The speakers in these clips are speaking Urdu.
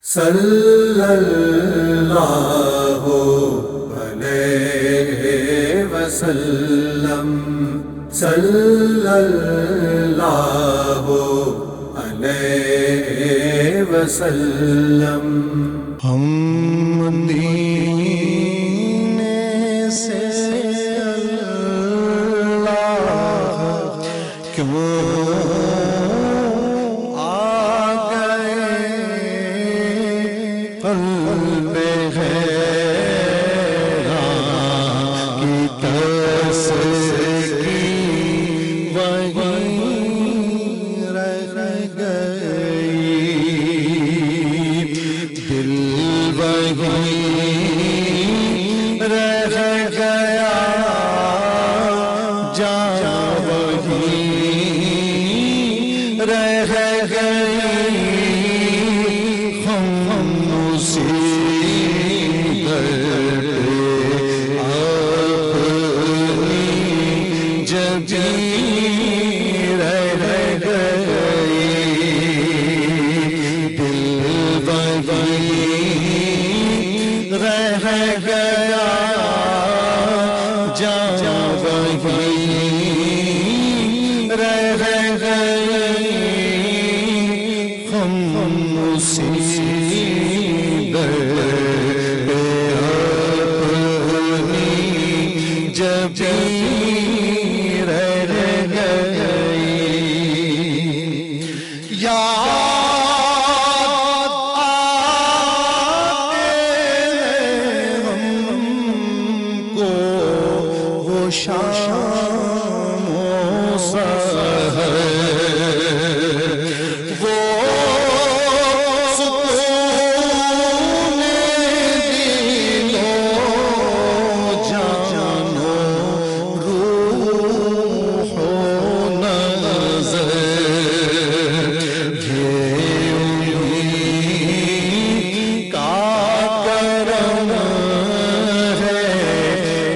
صلی اللہ علیہ وسلم، صلی اللہ علیہ وسلم۔ ہم مدینے سے اللہ کیوں آ گئے، قلب حیران کی تسکین وہیں رہ گئی، دل وہیں رہ گیا، جان وہیں رہ گئی، ہم اسی در پہ اپنی جبیں رہ گئی، دل وہیں رہ گیا، جان وہیں رہ گئی، ہم اسی در پہ اپنی جبیں رہ گئی۔ یاد آتے ہیں ہم کو وہ شام و سحر، وہ سکون دل و جان و روح و نظر، یہ انہیں کا کرم ہے،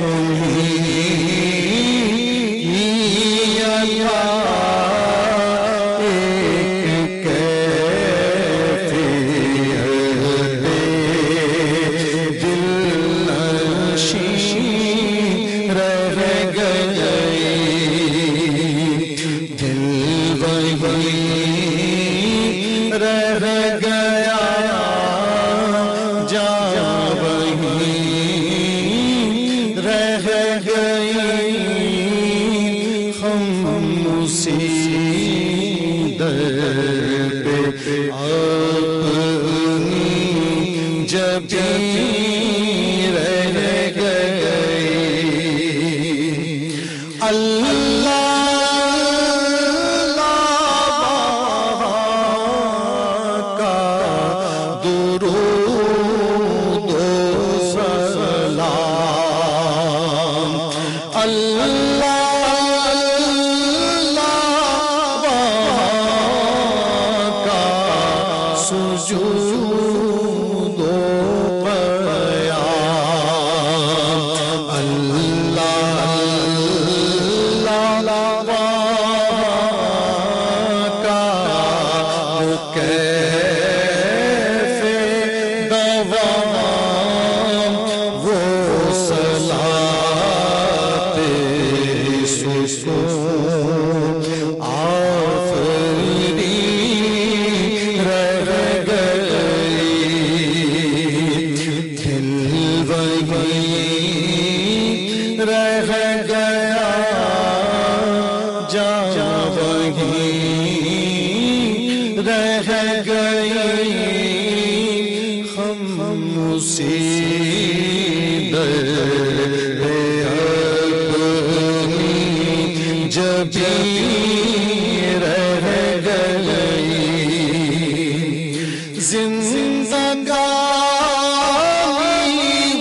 انہیں اللہ ایک کیفیت دل نشین رہ گئی، دل وہیں رہ گیا، جان وہیں رہ گئی، ہم اسی در پہ اپنی جبیں رہ گئی۔ اللہ کا درود و سلام، اللہ کا سجود و قیام، اللہ کا کیف دوام، وہ صلاۃ سکون آفرین رہ گئی، دل وہیں رہ گیا، جان وہیں رہ گئی، ہم اسی در پہ اپنی جبیں رہ گئی، زندگانی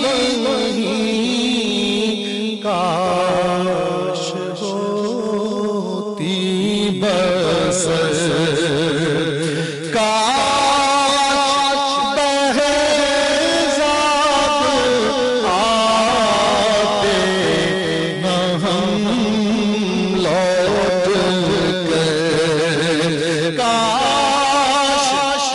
وہیں کاش ہوتی بسر، کاش بہزاد آتے نہ ہم لوٹ کر، کاش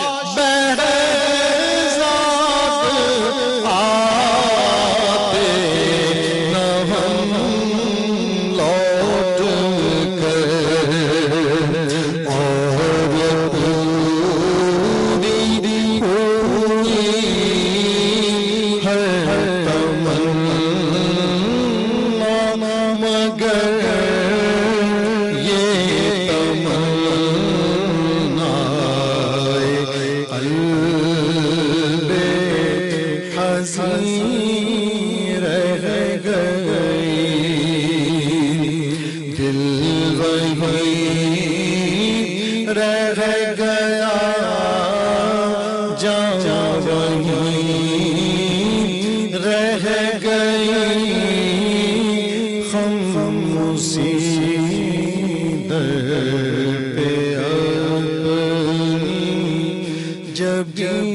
قلب حزین رہ گئی، دل وہیں رہ گیا، جان وہیں رہ گئی، ہم اسی در پہ اپنی جبیں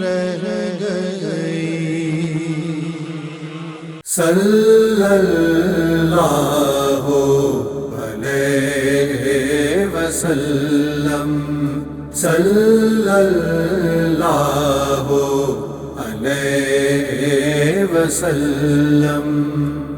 رہ گئی۔ صلی اللہ علیہ وسلم، صلی اللہ علیہ وسلم۔